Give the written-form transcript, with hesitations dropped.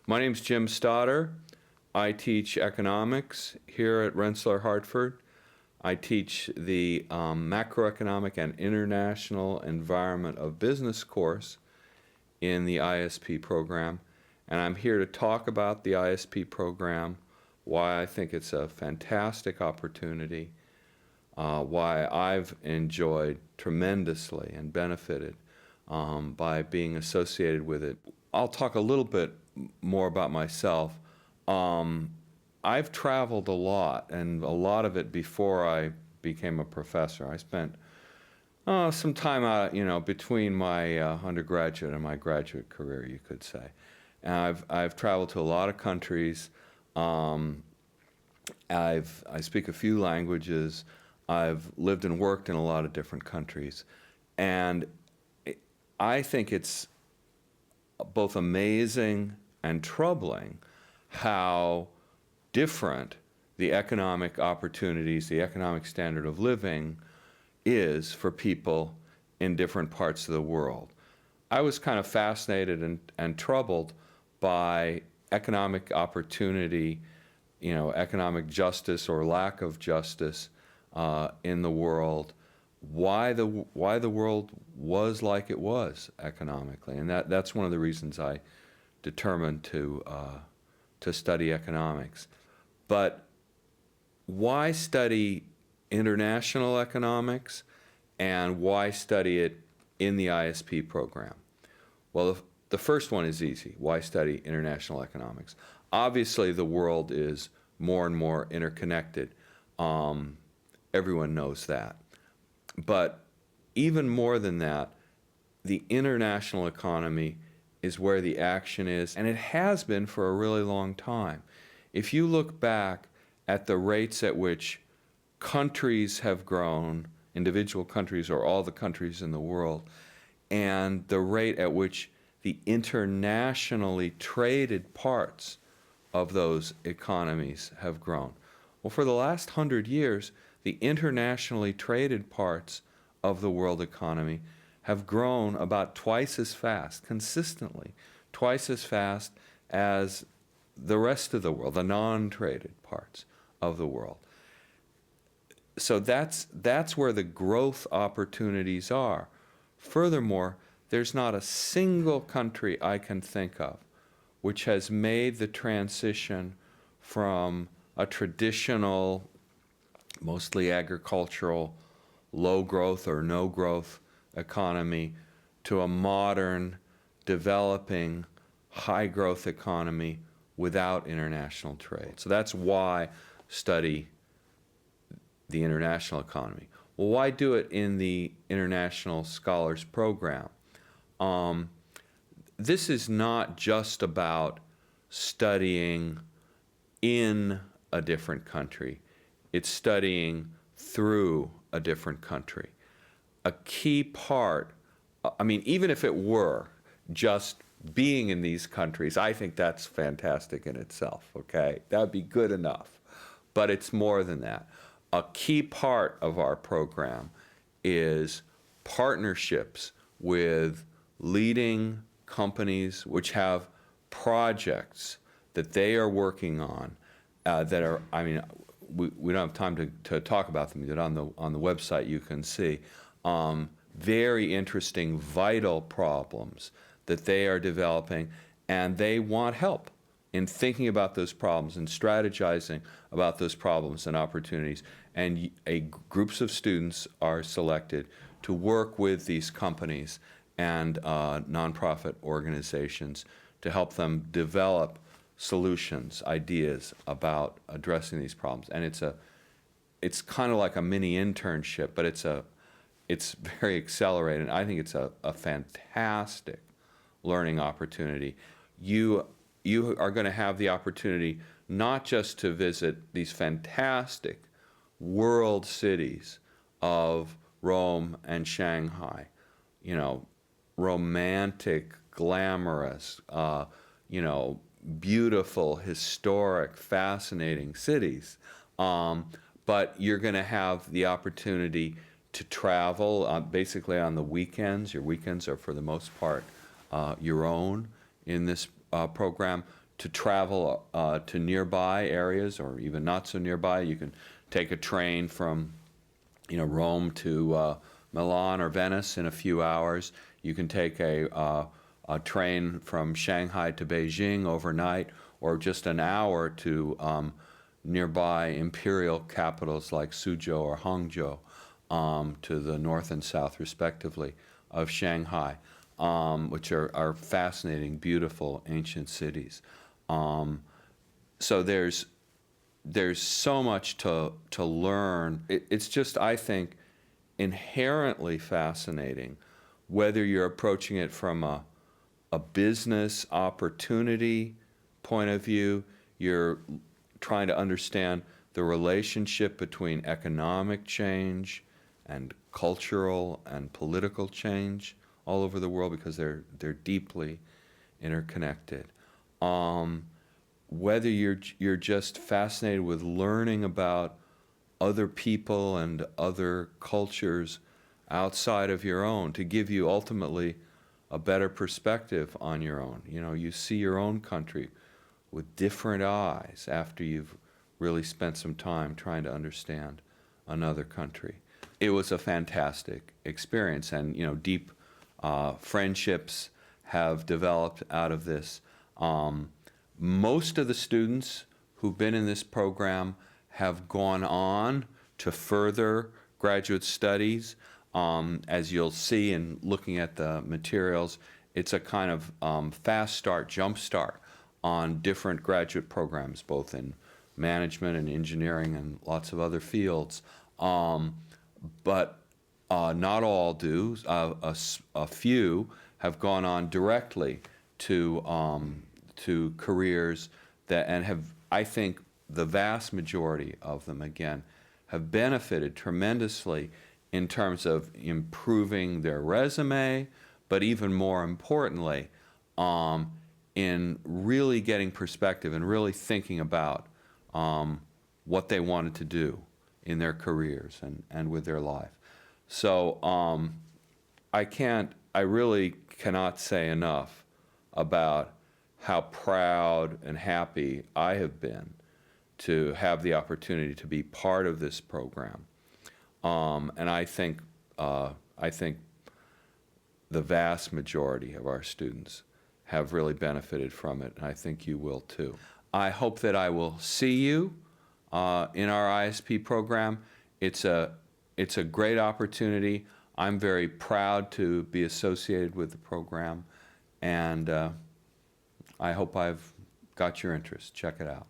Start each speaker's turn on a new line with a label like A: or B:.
A: My name's Jim Stodder. I teach economics here at Rensselaer Hartford. I teach the macroeconomic and international environment of business course in the ISP program. And I'm here to talk about the ISP program, why I think it's a fantastic opportunity, why I've enjoyed tremendously and benefited by being associated with it. I'll talk a little bit more about myself. I've traveled a lot, and a lot of it before I became a professor. I spent some time out, between my undergraduate and my graduate career, you could say. And I've traveled to a lot of countries. I speak a few languages. I've lived and worked in a lot of different countries, and I think it's both amazing and troubling how different the economic opportunities, the economic standard of living is for people in different parts of the world. I was kind of fascinated and troubled by economic opportunity, economic justice or lack of justice in the world, why the world was like it was economically, and that's one of the reasons I determined to study economics. But why study international economics, and why study it in the ISP program? Well, the first one is easy. Why study international economics? Obviously, the world is more and more interconnected. Everyone knows that. But even more than that, the international economy is where the action is, and it has been for a really long time. If you look back at the rates at which countries have grown, individual countries or all the countries in the world, and the rate at which the internationally traded parts of those economies have grown. Well, for the last 100 years, the internationally traded parts of the world economy have grown about twice as fast, consistently, twice as fast as the rest of the world, the non-traded parts of the world. So that's where the growth opportunities are. Furthermore, there's not a single country I can think of which has made the transition from a traditional, mostly agricultural, low growth or no growth economy to a modern, developing, high growth economy without international trade. So that's why study the international economy. Well, why do it in the International Scholars Program? This is not just about studying in a different country. It's studying through a different country. A key part, even if it were just being in these countries, I think that's fantastic in itself, okay? That would be good enough. But it's more than that. A key part of our program is partnerships with leading companies which have projects that they are working on that are, we don't have time to talk about them, but on the website you can see very interesting, vital problems that they are developing, and they want help in thinking about those problems and strategizing about those problems and opportunities. And groups of students are selected to work with these companies and nonprofit organizations to help them develop solutions, ideas about addressing these problems. And it's kind of like a mini internship, but it's very accelerated. I think it's a fantastic learning opportunity. You are going to have the opportunity not just to visit these fantastic world cities of Rome and Shanghai, romantic, glamorous, beautiful, historic, fascinating cities. But you're going to have the opportunity to travel basically on the weekends. Your weekends are, for the most part, your own in this program, to travel to nearby areas or even not so nearby. You can take a train from Rome to Milan or Venice in a few hours. You can take a train from Shanghai to Beijing overnight, or just an hour to nearby imperial capitals like Suzhou or Hangzhou, to the north and south, respectively, of Shanghai, which are fascinating, beautiful, ancient cities. So there's so much to learn. It's just, I think, inherently fascinating, whether you're approaching it from a business opportunity point of view, you're trying to understand the relationship between economic change and cultural and political change all over the world, because they're deeply interconnected. Whether you're just fascinated with learning about other people and other cultures outside of your own, to give you ultimately a better perspective on your own. You see your own country with different eyes after you've really spent some time trying to understand another country. It was a fantastic experience, and deep friendships have developed out of this. Most of the students who've been in this program have gone on to further graduate studies. As you'll see in looking at the materials, it's a kind of fast start, jump start on different graduate programs, both in management and engineering and lots of other fields. But not all do. A few have gone on directly to careers and have, I think, the vast majority of them, again, have benefited tremendously in terms of improving their resume, but even more importantly, in really getting perspective and really thinking about what they wanted to do in their careers and with their life. So I really cannot say enough about how proud and happy I have been to have the opportunity to be part of this program. And I think the vast majority of our students have really benefited from it, and I think you will too. I hope that I will see you in our ISP program. It's a great opportunity. I'm very proud to be associated with the program, and I hope I've got your interest. Check it out.